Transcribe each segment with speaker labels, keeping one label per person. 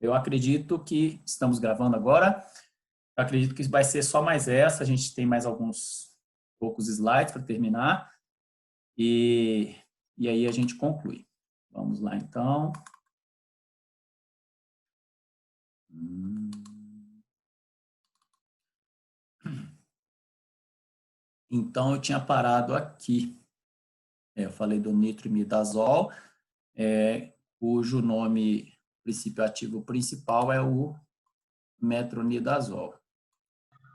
Speaker 1: Eu acredito que estamos gravando agora. Eu acredito que vai ser só mais essa. A gente tem mais alguns poucos slides para terminar. E, e aí a gente conclui. Vamos lá, então. Então, eu tinha parado aqui. Eu falei do nitrimidazol, cujo nome, princípio ativo principal é o metronidazol.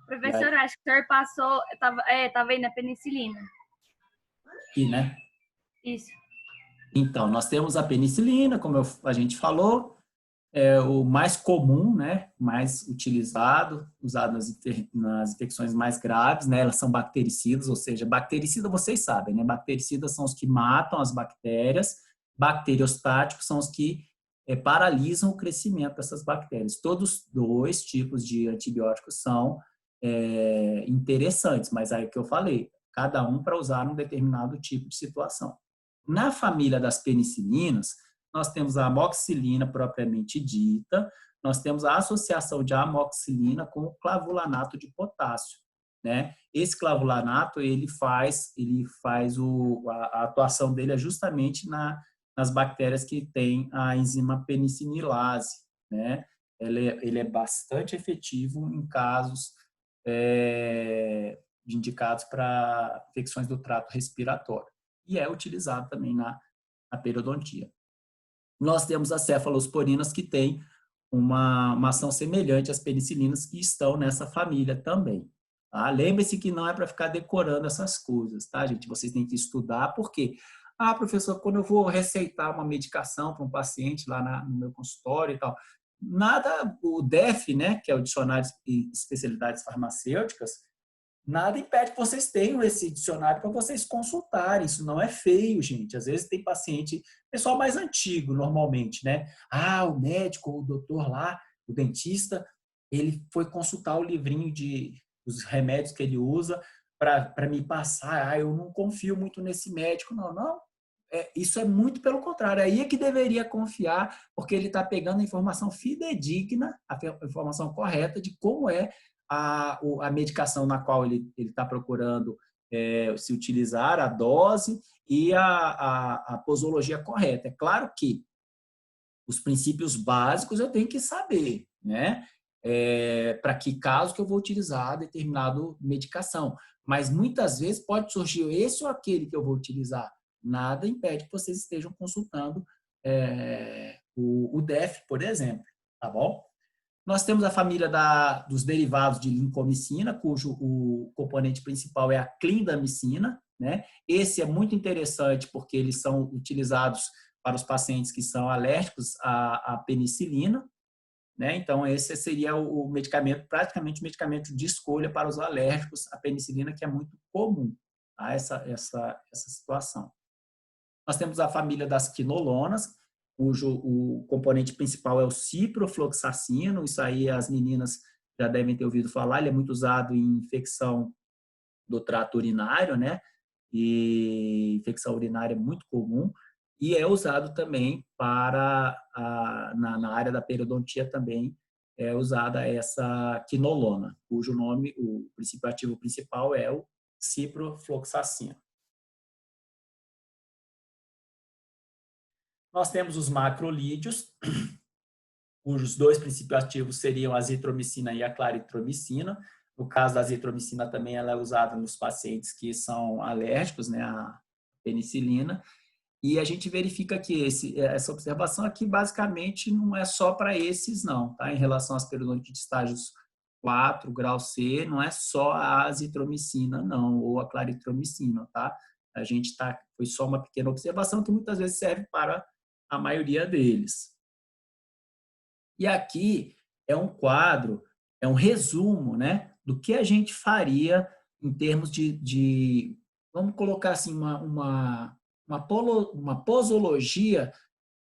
Speaker 2: Professor, acho que o senhor passou, tava aí na penicilina.
Speaker 1: Aqui, né?
Speaker 2: Isso.
Speaker 1: Então, nós temos a penicilina, como a gente falou, é o mais comum, né? Mais utilizado, usado nas infecções mais graves, né? Elas são bactericidas, ou seja, bactericida vocês sabem, né? Bactericidas são os que matam as bactérias, bacteriostáticos são os que paralisam o crescimento dessas bactérias. Todos dois tipos de antibióticos são interessantes, mas aí que eu falei, cada um para usar um determinado tipo de situação. Na família das penicilinas, nós temos a amoxicilina propriamente dita, nós temos a associação de amoxicilina com o clavulanato de potássio, né? Esse clavulanato, ele faz a atuação dele é justamente nas bactérias que têm a enzima penicilase, né? Ele é bastante efetivo em casos indicados para infecções do trato respiratório e é utilizado também na periodontia. Nós temos as cefalosporinas que têm uma ação semelhante às penicilinas que estão nessa família também. Tá? Lembre-se que não é para ficar decorando essas coisas, tá, gente? Vocês têm que estudar, porque, professor, quando eu vou receitar uma medicação para um paciente lá no meu consultório e tal, nada, o DEF, né, que é o Dicionário de Especialidades Farmacêuticas, nada impede que vocês tenham esse dicionário para vocês consultarem. Isso não é feio, gente. Às vezes tem paciente, pessoal mais antigo, normalmente, né? O médico, o doutor lá, o dentista, ele foi consultar o livrinho dos remédios que ele usa para me passar. Eu não confio muito nesse médico. Não, não. Isso é muito pelo contrário. Aí é que deveria confiar, porque ele está pegando a informação fidedigna, a informação correta de como é a medicação na qual ele está procurando se utilizar, a dose e a posologia correta. É claro que os princípios básicos eu tenho que saber, né? Para que caso que eu vou utilizar determinado medicação. Mas muitas vezes pode surgir esse ou aquele que eu vou utilizar. Nada impede que vocês estejam consultando o DEF, por exemplo, tá bom? Nós temos a família dos derivados de lincomicina, cujo o componente principal é a clindamicina, né? Esse é muito interessante porque eles são utilizados para os pacientes que são alérgicos à penicilina, né? Então, esse seria o medicamento, praticamente o medicamento de escolha para os alérgicos à penicilina, que é muito comum, tá? essa situação. Nós temos a família das quinolonas, cujo o componente principal é o ciprofloxacino. Isso aí as meninas já devem ter ouvido falar. Ele é muito usado em infecção do trato urinário, né? E infecção urinária é muito comum. E é usado também na área da periodontia também é usada essa quinolona, cujo nome, o princípio ativo principal é o ciprofloxacino. Nós temos os macrolídeos, cujos dois princípios ativos seriam a azitromicina e a claritromicina. No caso da azitromicina, também ela é usada nos pacientes que são alérgicos, né, à penicilina. E a gente verifica que essa observação aqui, basicamente, não é só para esses, não. Tá? Em relação às periodontites de estágios 4, grau C, não é só a azitromicina, não, ou a claritromicina. Tá? Foi só uma pequena observação que muitas vezes serve para a maioria deles. E aqui é um quadro, é um resumo, né, do que a gente faria em termos vamos colocar assim, uma posologia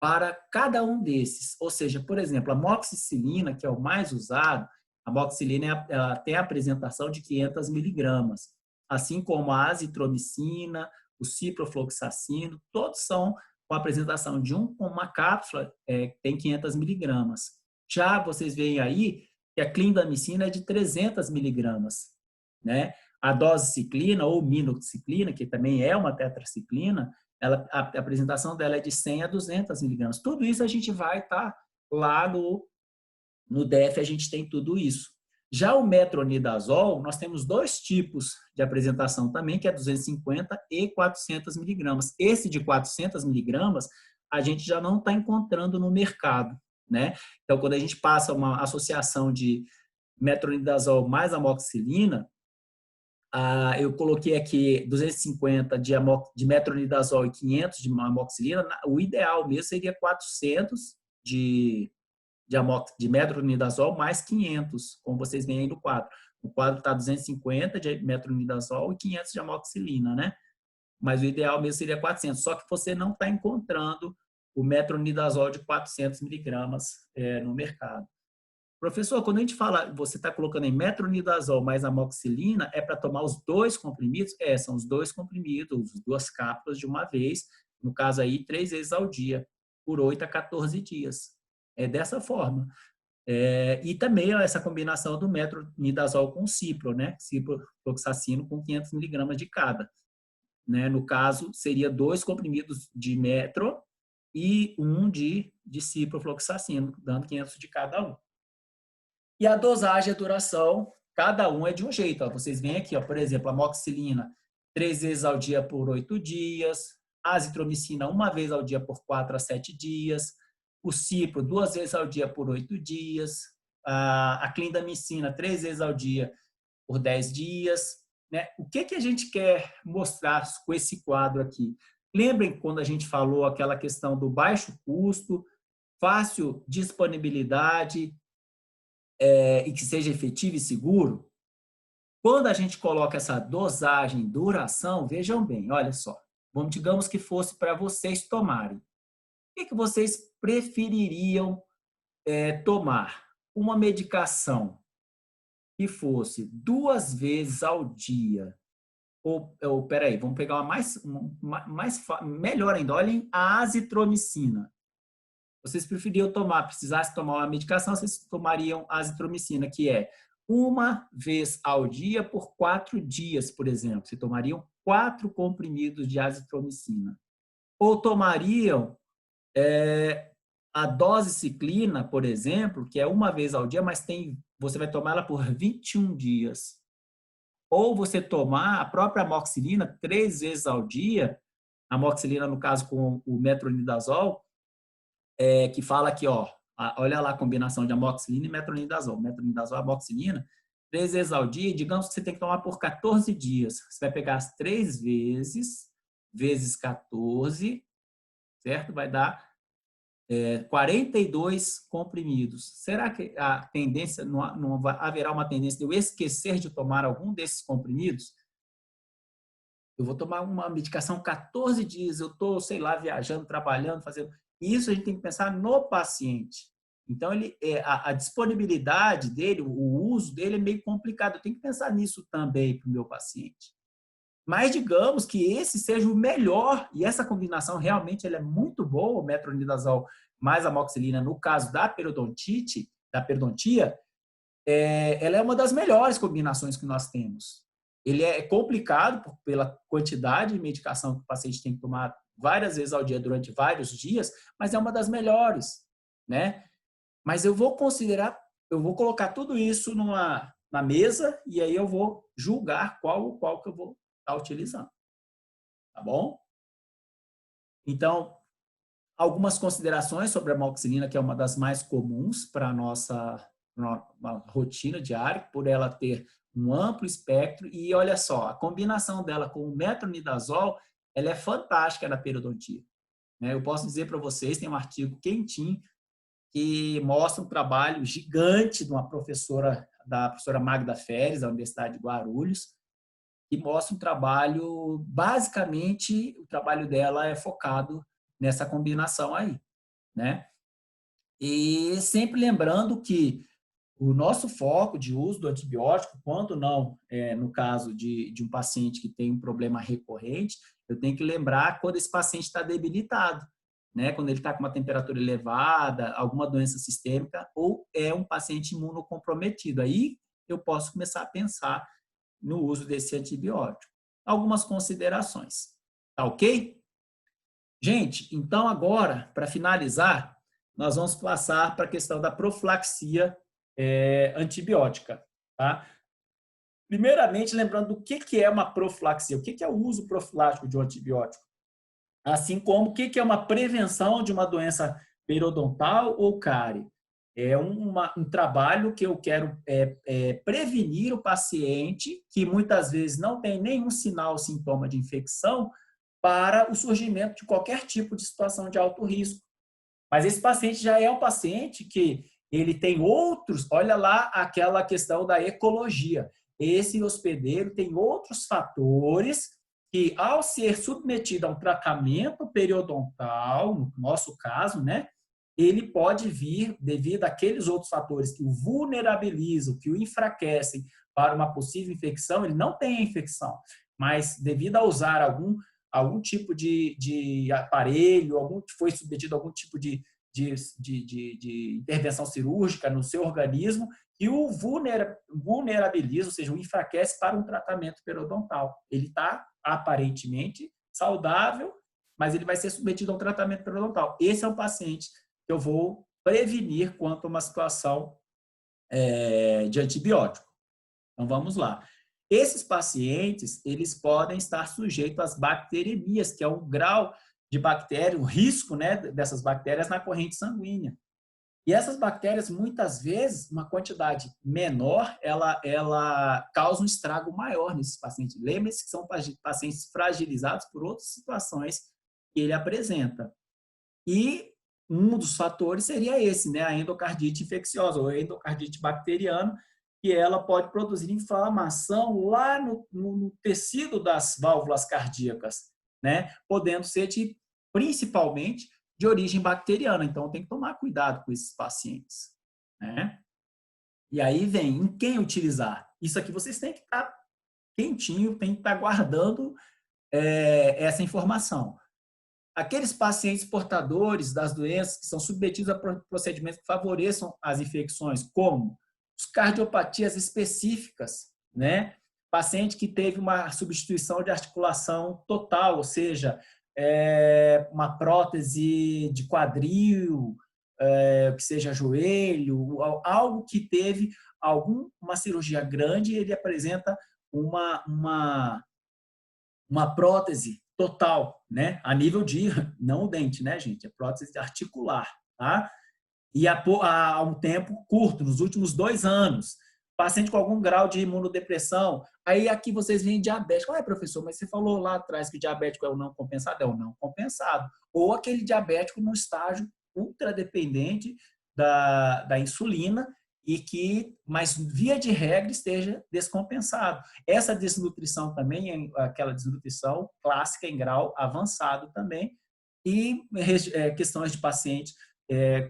Speaker 1: para cada um desses. Ou seja, por exemplo, a amoxicilina, que é o mais usado, a amoxicilina ela tem a apresentação de 500 miligramas, assim como a azitromicina, o ciprofloxacino, todos são com a apresentação de uma cápsula que tem 500 miligramas. Já vocês veem aí que a clindamicina é de 300 miligramas, né? A dosiciclina ou minoxiclina, que também é uma tetraciclina, a apresentação dela é de 100 a 200 miligramas. Tudo isso a gente vai estar lá no DF, a gente tem tudo isso. Já o metronidazol, nós temos dois tipos de apresentação também, que é 250 e 400 miligramas. Esse de 400 miligramas, a gente já não está encontrando no mercado, né? Então, quando a gente passa uma associação de metronidazol mais amoxicilina, eu coloquei aqui 250 de metronidazol e 500 de amoxicilina. O ideal mesmo seria 400 de metronidazol mais 500, como vocês veem aí no quadro. O quadro está 250 de metronidazol e 500 de amoxicilina, né? Mas o ideal mesmo seria 400. Só que você não está encontrando o metronidazol de 400 miligramas no mercado. Professor, quando a gente fala, você está colocando em metronidazol mais amoxicilina, é para tomar os dois comprimidos? São os dois comprimidos, as duas cápsulas de uma vez, no caso aí, 3 vezes ao dia, por 8 a 14 dias. É dessa forma. E também essa combinação do metronidazol com cipro, né? Ciprofloxacino com 500 miligramas de cada. Né? No caso, seria 2 comprimidos de metro e 1 de ciprofloxacino, dando 500 de cada um. E a dosagem e a duração, cada um é de um jeito. Ó. Vocês veem aqui, ó, por exemplo, a amoxicilina 3 vezes ao dia por 8 dias, a azitromicina 1 vez ao dia por 4 a 7 dias, o cipro 2 vezes ao dia por 8 dias, a clindamicina 3 vezes ao dia por 10 dias. Né? O que a gente quer mostrar com esse quadro aqui? Lembrem quando a gente falou aquela questão do baixo custo, fácil disponibilidade, e que seja efetivo e seguro? Quando a gente coloca essa dosagem, duração, vejam bem, olha só, digamos que fosse para vocês tomarem. O que vocês prefeririam tomar? Uma medicação que fosse 2 vezes ao dia, peraí, vamos pegar melhor ainda, olhem a azitromicina. Vocês preferiam precisasse tomar uma medicação, vocês tomariam azitromicina, que é 1 vez ao dia por 4 dias, por exemplo. Vocês tomariam 4 comprimidos de azitromicina. Ou tomariam a dosiciclina, por exemplo, que é 1 vez ao dia, mas você vai tomar ela por 21 dias. Ou você tomar a própria amoxicilina 3 vezes ao dia, a amoxicilina, no caso, com o metronidazol, que fala aqui, ó, olha lá a combinação de amoxicilina e metronidazol. Metronidazol e amoxicilina, 3 vezes ao dia, digamos que você tem que tomar por 14 dias. Você vai pegar as 3 vezes 14, certo? Vai dar 42 comprimidos. Será que a tendência, não haverá uma tendência de eu esquecer de tomar algum desses comprimidos? Eu vou tomar uma medicação 14 dias, eu estou, sei lá, viajando, trabalhando, fazendo... Isso a gente tem que pensar no paciente. Então, a disponibilidade dele, o uso dele é meio complicado. Eu tenho que pensar nisso também para o meu paciente. Mas digamos que esse seja o melhor, e essa combinação realmente ela é muito boa, o metronidazol mais amoxicilina, no caso da periodontite, da periodontia, ela é uma das melhores combinações que nós temos. Ele é complicado pela quantidade de medicação que o paciente tem que tomar várias vezes ao dia durante vários dias, mas é uma das melhores, né? Mas eu vou colocar tudo isso na mesa e aí eu vou julgar qual que eu vou estar utilizando, tá bom? Então, algumas considerações sobre a amoxicilina, que é uma das mais comuns para a nossa rotina diária, por ela ter um amplo espectro, e olha só, a combinação dela com o metronidazol, ela é fantástica na periodontia. Eu posso dizer para vocês, tem um artigo quentinho que mostra um trabalho gigante de uma professora, da professora Magda Feres, da Universidade de Guarulhos, que mostra um trabalho, basicamente, o trabalho dela é focado nessa combinação aí, né? E sempre lembrando que o nosso foco de uso do antibiótico, quando não, no caso de um paciente que tem um problema recorrente, eu tenho que lembrar quando esse paciente está debilitado. né, quando ele está com uma temperatura elevada, alguma doença sistêmica, ou é um paciente imunocomprometido. Aí eu posso começar a pensar no uso desse antibiótico. Algumas considerações. Tá ok? Gente, então agora, para finalizar, nós vamos passar para a questão da profilaxia antibiótica. Tá? Primeiramente, lembrando do que é uma profilaxia, o que é o uso profilático de um antibiótico, assim como o que é uma prevenção de uma doença periodontal ou cárie. É um trabalho que eu quero prevenir o paciente, que muitas vezes não tem nenhum sinal ou sintoma de infecção, para o surgimento de qualquer tipo de situação de alto risco. Mas esse paciente já é um paciente que ele tem outros, olha lá aquela questão da ecologia. Esse hospedeiro tem outros fatores que, ao ser submetido a um tratamento periodontal, no nosso caso, né, ele pode vir, devido àqueles outros fatores que o vulnerabilizam, que o enfraquecem para uma possível infecção, ele não tem a infecção, mas devido a usar algum tipo de aparelho, foi submetido a algum tipo de intervenção cirúrgica no seu organismo, e o vulnerabiliza, ou seja, o enfraquece para um tratamento periodontal. Ele está aparentemente saudável, mas ele vai ser submetido a um tratamento periodontal. Esse é um paciente que eu vou prevenir quanto a uma situação de antibiótico. Então, vamos lá. Esses pacientes, eles podem estar sujeitos às bacteremias, que é um grau de bactéria, o risco, né, dessas bactérias na corrente sanguínea. E essas bactérias, muitas vezes, uma quantidade menor, ela causa um estrago maior nesses pacientes. Lembre-se que são pacientes fragilizados por outras situações que ele apresenta. E um dos fatores seria esse, né, a endocardite infecciosa, ou endocardite bacteriana, que ela pode produzir inflamação lá no tecido das válvulas cardíacas, né, podendo ser principalmente de origem bacteriana. Então, tem que tomar cuidado com esses pacientes, né? E aí vem, em quem utilizar? Isso aqui vocês têm que estar quentinho, tem que estar guardando essa informação. Aqueles pacientes portadores das doenças que são submetidos a procedimentos que favoreçam as infecções, como as cardiopatias específicas, né? Paciente que teve uma substituição de articulação total, ou seja, uma prótese de quadril, que seja joelho, algo que teve uma cirurgia grande, ele apresenta uma prótese total, né? A nível não o dente, né, gente? É prótese articular, tá? E há um tempo curto, nos últimos 2 anos. Paciente com algum grau de imunodepressão. Aí aqui vocês veem diabético. Professor, mas você falou lá atrás que o diabético é o não compensado. É o não compensado. Ou aquele diabético no estágio ultradependente da insulina mas via de regra esteja descompensado. Essa desnutrição também é aquela desnutrição clássica em grau avançado também. E questões de pacientes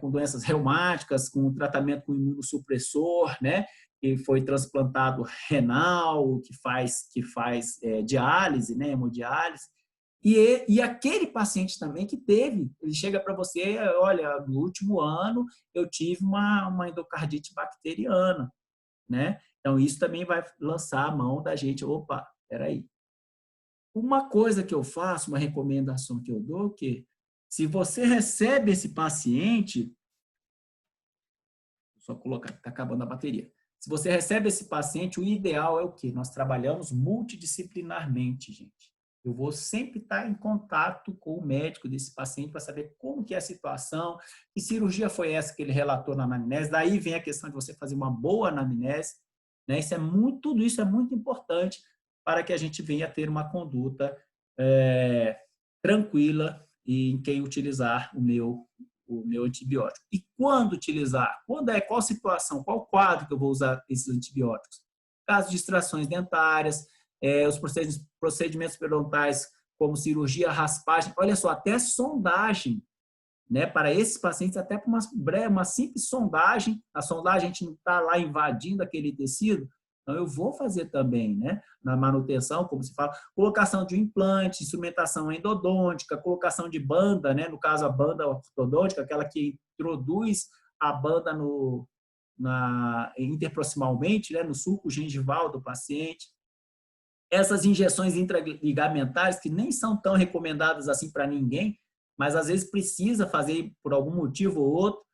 Speaker 1: com doenças reumáticas, com tratamento com imunossupressor, né? Que foi transplantado renal, que faz diálise, né? Hemodiálise. E aquele paciente também que ele chega para você, olha, no último ano eu tive uma endocardite bacteriana, né? Então, isso também vai lançar a mão da gente, opa, peraí. Uma coisa que eu faço, uma recomendação que eu dou, que se você recebe esse paciente, só colocar, está acabando a bateria. Se você recebe esse paciente, o ideal é o quê? Nós trabalhamos multidisciplinarmente, gente. Eu vou sempre estar em contato com o médico desse paciente para saber como que é a situação, que cirurgia foi essa que ele relatou na anamnese. Daí vem a questão de você fazer uma boa anamnese, né? Tudo isso é muito importante para que a gente venha a ter uma conduta tranquila em quem utilizar o meu antibiótico. E quando utilizar? Qual situação, qual quadro que eu vou usar esses antibióticos? Caso de extrações dentárias, os procedimentos periodontais, como cirurgia, raspagem, olha só, até sondagem, né? Para esses pacientes, até para uma simples sondagem, a sondagem a gente não está lá invadindo aquele tecido, Então, eu vou fazer também, né? Na manutenção, como se fala, colocação de um implante, instrumentação endodôntica, colocação de banda, né? No caso, a banda ortodôntica, aquela que introduz a banda interproximalmente, né? No sulco gengival do paciente. Essas injeções intraligamentares, que nem são tão recomendadas assim para ninguém, mas às vezes precisa fazer por algum motivo ou outro,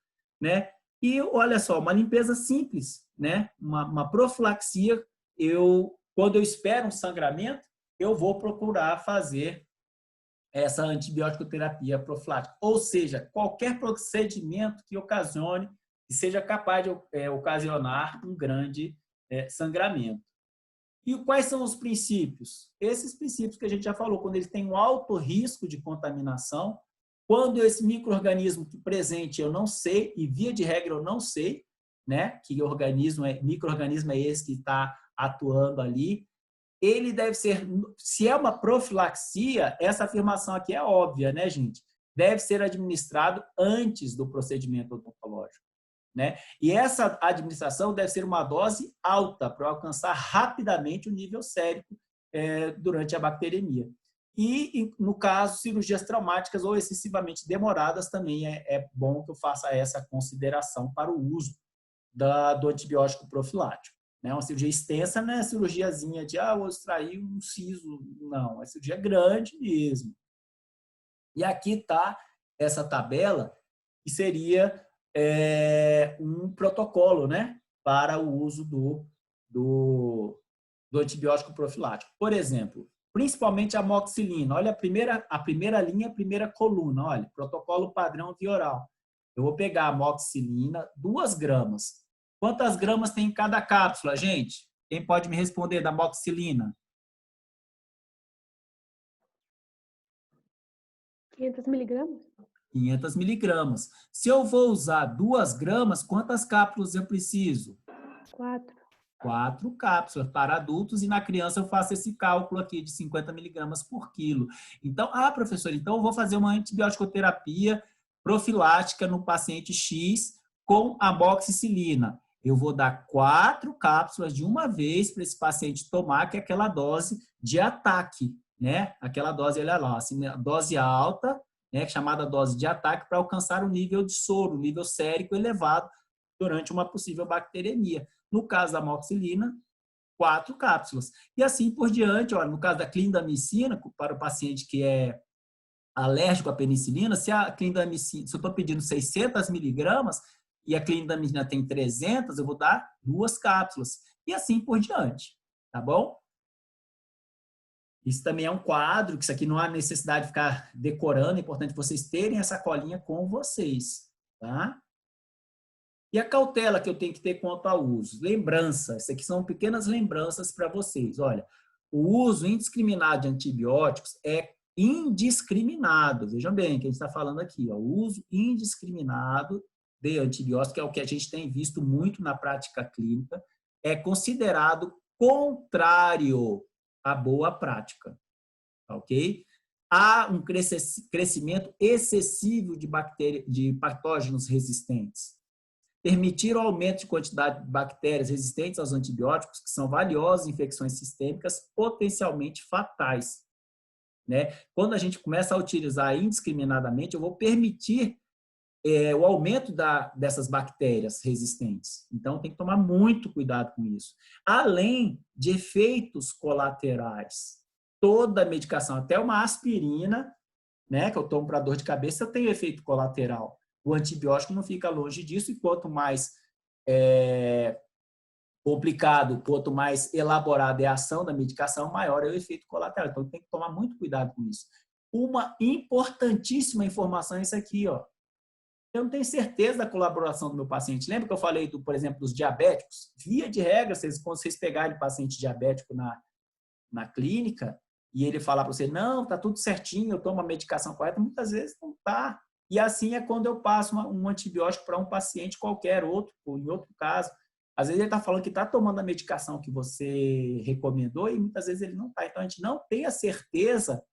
Speaker 1: né? E olha só, uma limpeza simples, né? Uma profilaxia, quando eu espero um sangramento, eu vou procurar fazer essa antibiótico terapia profilática. Ou seja, qualquer procedimento que ocasione, que seja capaz de ocasionar um grande sangramento. E quais são os princípios? Esses princípios que a gente já falou, quando ele tem um alto risco de contaminação, quando esse micro-organismo presente eu não sei, e via de regra eu não sei, né, que micro-organismo é esse que está atuando ali, ele deve ser, se é uma profilaxia, essa afirmação aqui é óbvia, né, gente? Deve ser administrado antes do procedimento odontológico, né? E essa administração deve ser uma dose alta para alcançar rapidamente o nível sérico durante a bacteremia. E, no caso, cirurgias traumáticas ou excessivamente demoradas, também é bom que eu faça essa consideração para o uso do antibiótico profilático. Né? Uma cirurgia extensa não é cirurgiazinha de, vou extrair um siso. Não, é cirurgia grande mesmo. E aqui está essa tabela, que seria um protocolo, né, para o uso do antibiótico profilático. Por exemplo, principalmente a amoxicilina. Olha a primeira linha, a primeira coluna. Olha, protocolo padrão via oral. Eu vou pegar a amoxicilina, 2 gramas. Quantas gramas tem em cada cápsula, gente? Quem pode me responder da amoxicilina?
Speaker 3: 500 miligramas?
Speaker 1: 500 miligramas. Se eu vou usar 2 gramas, quantas cápsulas eu preciso?
Speaker 3: 4.
Speaker 1: 4 cápsulas para adultos, e na criança eu faço esse cálculo aqui de 50 miligramas por quilo. Então, professor, então eu vou fazer uma antibiótico-terapia profilática no paciente X com amoxicilina. Eu vou dar 4 cápsulas de uma vez para esse paciente tomar, que é aquela dose de ataque, né? Aquela dose, olha lá, assim, dose alta, né, chamada dose de ataque, para alcançar o nível de soro, o nível sérico elevado durante uma possível bacteremia. No caso da amoxicilina, 4 cápsulas. E assim por diante, olha, no caso da clindamicina, para o paciente que é alérgico à penicilina, se a clindamicina, se eu estou pedindo 600 miligramas e a clindamicina tem 300, eu vou dar 2 cápsulas. E assim por diante, tá bom? Isso também é um quadro, que isso aqui não há necessidade de ficar decorando, é importante vocês terem essa colinha com vocês, tá? E a cautela que eu tenho que ter quanto ao uso? Lembrança, isso aqui são pequenas lembranças para vocês. Olha, o uso indiscriminado de antibióticos é indiscriminado. Vejam bem, que a gente está falando aqui, ó, o uso indiscriminado de antibióticos, que é o que a gente tem visto muito na prática clínica, é considerado contrário à boa prática, ok? Há um crescimento excessivo de patógenos resistentes. Permitir o aumento de quantidade de bactérias resistentes aos antibióticos, que são valiosas infecções sistêmicas potencialmente fatais, né? Quando a gente começa a utilizar indiscriminadamente, eu vou permitir o aumento dessas bactérias resistentes. Então, tem que tomar muito cuidado com isso. Além de efeitos colaterais. Toda medicação, até uma aspirina, né, que eu tomo para dor de cabeça, eu tenho efeito colateral. O antibiótico não fica longe disso, e quanto mais complicado, quanto mais elaborada é a ação da medicação, maior é o efeito colateral. Então, tem que tomar muito cuidado com isso. Uma importantíssima informação é isso aqui, ó. Eu não tenho certeza da colaboração do meu paciente. Lembra que eu falei, por exemplo, dos diabéticos? Via de regra, quando vocês pegarem paciente diabético na clínica e ele falar para você, não, tá tudo certinho, eu tomo a medicação correta, muitas vezes não tá. E assim é quando eu passo um antibiótico para um paciente qualquer outro, ou em outro caso. Às vezes ele está falando que está tomando a medicação que você recomendou e muitas vezes ele não está. Então, a gente não tem a certeza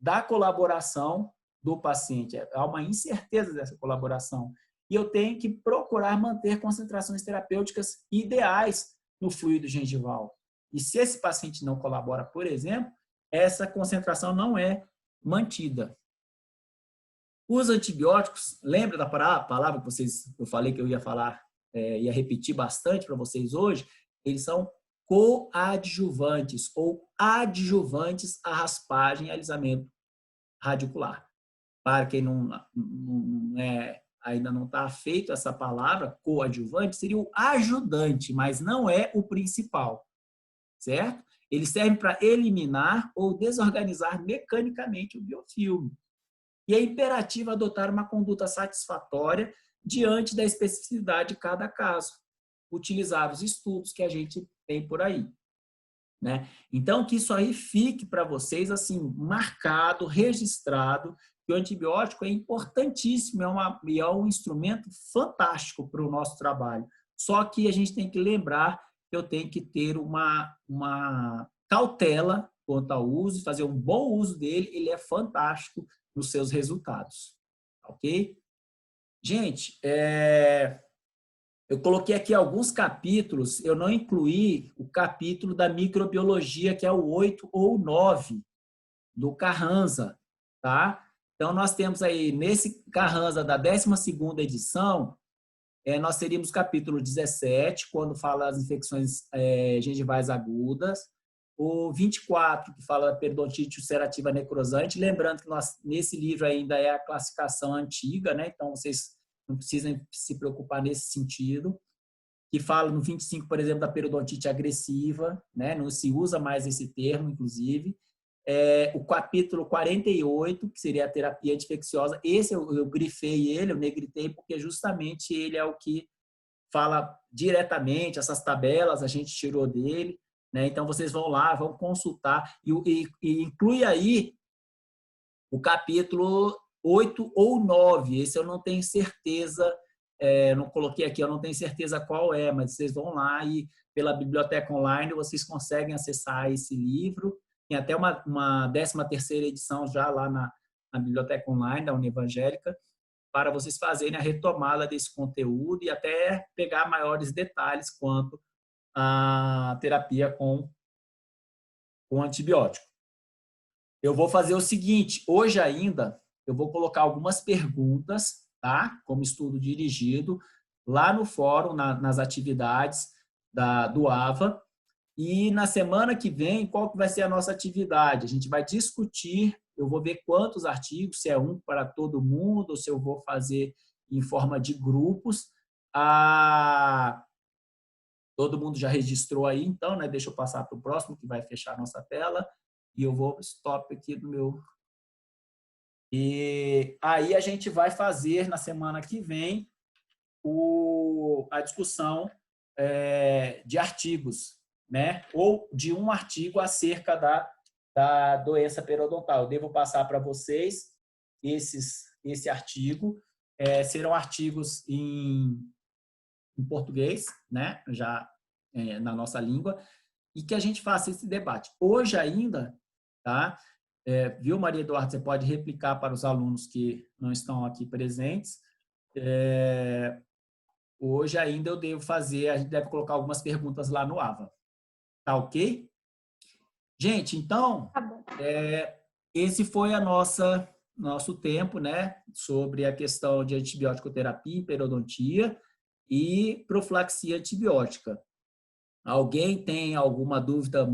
Speaker 1: da colaboração do paciente. Há uma incerteza dessa colaboração. E eu tenho que procurar manter concentrações terapêuticas ideais no fluido gengival. E se esse paciente não colabora, por exemplo, essa concentração não é mantida. Os antibióticos, lembra da palavra que eu falei que eu ia falar, ia repetir bastante para vocês hoje? Eles são coadjuvantes ou adjuvantes à raspagem e alisamento radicular. Para quem ainda não está feito essa palavra, coadjuvante, seria o ajudante, mas não é o principal, certo? Ele serve para eliminar ou desorganizar mecanicamente o biofilme. E é imperativo adotar uma conduta satisfatória diante da especificidade de cada caso. Utilizar os estudos que a gente tem por aí, né? Então, que isso aí fique para vocês assim, marcado, registrado, que o antibiótico é importantíssimo, é um instrumento fantástico para o nosso trabalho. Só que a gente tem que lembrar que eu tenho que ter uma cautela quanto ao uso, fazer um bom uso dele, ele é fantástico nos seus resultados, ok? Gente, eu coloquei aqui alguns capítulos, eu não incluí o capítulo da microbiologia, que é o 8 ou 9, do Carranza, tá? Então, nós temos aí, nesse Carranza da 12ª edição, nós teríamos o capítulo 17, quando fala das infecções gengivais agudas, o 24, que fala da periodontite ulcerativa necrosante, lembrando que nesse livro ainda é a classificação antiga, né? Então, vocês não precisam se preocupar nesse sentido, que fala no 25, por exemplo, da periodontite agressiva, né? Não se usa mais esse termo, inclusive. O capítulo 48, que seria a terapia anti-infecciosa, esse eu grifei ele, eu negritei, porque justamente ele é o que fala diretamente, essas tabelas a gente tirou dele, né? Então, vocês vão lá, vão consultar, e inclui aí o capítulo 8 ou 9, esse eu não tenho certeza, não coloquei aqui, eu não tenho certeza qual é, mas vocês vão lá e pela biblioteca online vocês conseguem acessar esse livro. Tem até uma 13ª edição já lá na biblioteca online da Univangélica, para vocês fazerem a retomada desse conteúdo e até pegar maiores detalhes quanto à terapia com antibiótico. Eu vou fazer o seguinte, hoje ainda, eu vou colocar algumas perguntas, tá? Como estudo dirigido, lá no fórum, nas atividades do AVA. E na semana que vem, qual que vai ser a nossa atividade? A gente vai discutir, eu vou ver quantos artigos, se é um para todo mundo, ou se eu vou fazer em forma de grupos. Todo mundo já registrou aí, então, né? Deixa eu passar para o próximo, que vai fechar a nossa tela. E eu vou stop aqui do meu... E aí a gente vai fazer, na semana que vem, a discussão de artigos, né? Ou de um artigo acerca da doença periodontal. Eu devo passar para vocês esse artigo. Serão artigos em português, né? Já na nossa língua, e que a gente faça esse debate. Hoje ainda, tá? Viu, Maria Eduarda? Você pode replicar para os alunos que não estão aqui presentes. Hoje ainda eu devo fazer, a gente deve colocar algumas perguntas lá no AVA. Tá ok? Gente, então,
Speaker 3: Tá bom.
Speaker 1: esse foi nosso tempo, né? Sobre a questão de antibiótico-terapia em periodontia e profilaxia antibiótica. Alguém tem alguma dúvida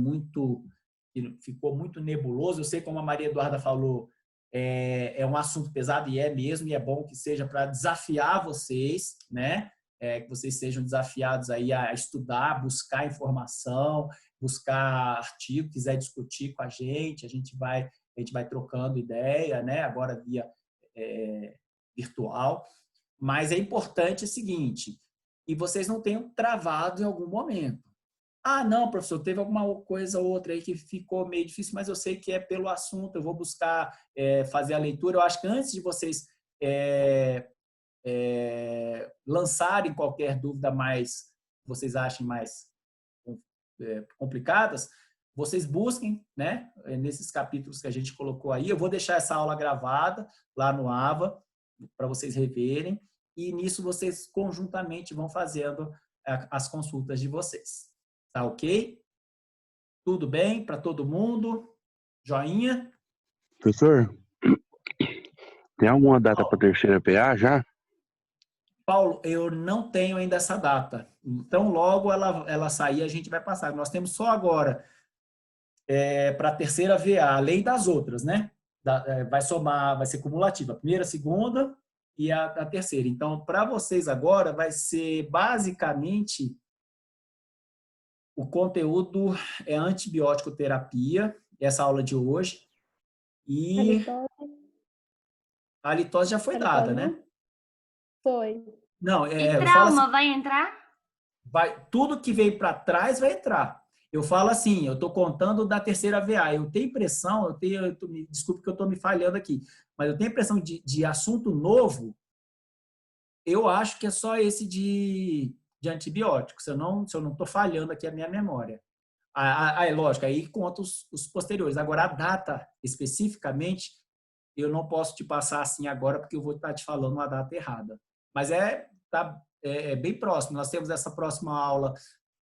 Speaker 1: que ficou muito nebuloso? Eu sei, como a Maria Eduarda falou, é um assunto pesado e é mesmo, e é bom que seja para desafiar vocês, né? Que vocês sejam desafiados aí a estudar, buscar informação, buscar artigo, quiser discutir com a gente vai trocando ideia, né? Agora via virtual. Mas é importante o seguinte, e vocês não tenham travado em algum momento. Ah, não, professor, teve alguma coisa ou outra aí que ficou meio difícil, mas eu sei que é pelo assunto, eu vou buscar fazer a leitura. Eu acho que antes de vocês lançarem qualquer dúvida mais, vocês achem mais complicadas, vocês busquem, né, nesses capítulos que a gente colocou aí. Eu vou deixar essa aula gravada lá no AVA, para vocês reverem, e nisso vocês conjuntamente vão fazendo as consultas de vocês. Tá ok? Tudo bem para todo mundo? Joinha?
Speaker 4: Professor, tem alguma data para a terceira PA já?
Speaker 1: Paulo, eu não tenho ainda essa data. Então, logo ela sair, a gente vai passar. Nós temos só agora para a terceira VA, além das outras, né? Vai somar, vai ser cumulativa. A primeira, a segunda e a terceira. Então, para vocês agora, vai ser basicamente o conteúdo é antibiótico terapia, essa aula de hoje. E a halitose já foi dada, né?
Speaker 3: Não? Foi.
Speaker 1: Não,
Speaker 2: E
Speaker 1: eu falo assim,
Speaker 2: trauma vai entrar?
Speaker 1: tudo que veio para trás vai entrar. Eu falo assim, eu estou contando da terceira VA. Eu tenho impressão, desculpe que eu estou me falhando aqui, mas eu tenho impressão de assunto novo, eu acho que é só esse de antibióticos. Se eu não estou falhando aqui a minha memória. É lógico, aí conta os posteriores. Agora, a data, especificamente, eu não posso te passar assim agora, porque eu vou estar te falando uma data errada. Mas é bem próximo. Nós temos essa próxima aula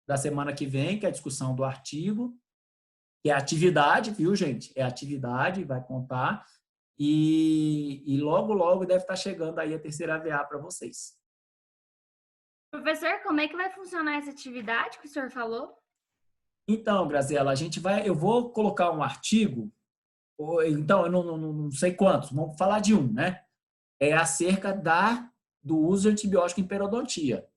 Speaker 1: da semana que vem, que é a discussão do artigo, que é atividade, viu, gente? É atividade, vai contar. E logo, logo deve estar chegando aí a terceira VA para vocês.
Speaker 2: Professor, como é que vai funcionar essa atividade que o senhor falou?
Speaker 1: Então, Graziela, eu vou colocar um artigo, então, eu não sei quantos, vamos falar de um, né? É acerca do uso de antibiótico em periodontia.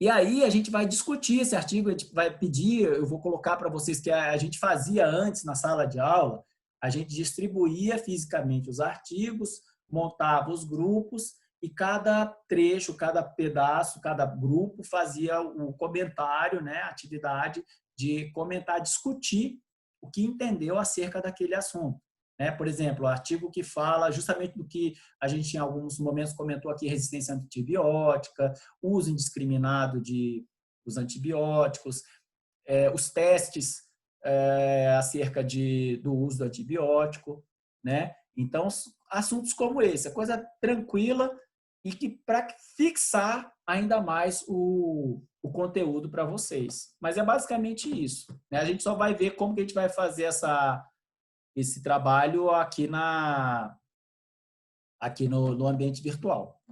Speaker 1: E aí a gente vai discutir esse artigo, a gente vai pedir, eu vou colocar para vocês que a gente fazia antes na sala de aula, a gente distribuía fisicamente os artigos, montava os grupos e cada trecho, cada pedaço, cada grupo fazia o comentário, né, a atividade de comentar, discutir o que entendeu acerca daquele assunto. Por exemplo, o artigo que fala justamente do que a gente em alguns momentos comentou aqui, resistência antibiótica, uso indiscriminado dos antibióticos, os testes acerca do uso do antibiótico, né? Então, assuntos como esse, a coisa tranquila e que para fixar ainda mais o conteúdo para vocês. Mas é basicamente isso, né? A gente só vai ver como que a gente vai fazer esse trabalho aqui no ambiente virtual.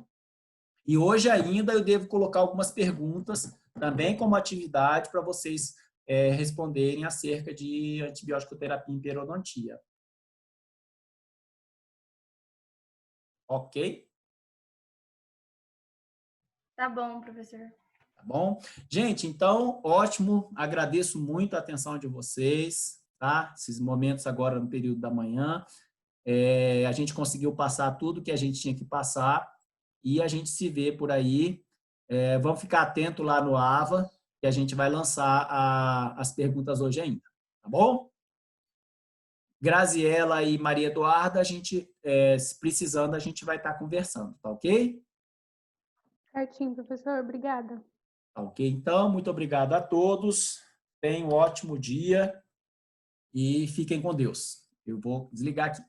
Speaker 1: E hoje ainda eu devo colocar algumas perguntas também como atividade para vocês responderem acerca de antibiótico terapia em periodontia. Ok?
Speaker 2: Tá bom, professor.
Speaker 1: Tá bom? Gente, então, ótimo. Agradeço muito a atenção de vocês, tá? Esses momentos agora no período da manhã. A gente conseguiu passar tudo que a gente tinha que passar e a gente se vê por aí. Vamos ficar atento lá no AVA, que a gente vai lançar as perguntas hoje ainda, tá bom? Graziela e Maria Eduarda, a gente, precisando, a gente vai estar conversando, tá ok?
Speaker 3: Certinho, professor. Obrigada.
Speaker 1: Tá ok, então, muito obrigado a todos. Tenham um ótimo dia e fiquem com Deus. Eu vou desligar aqui.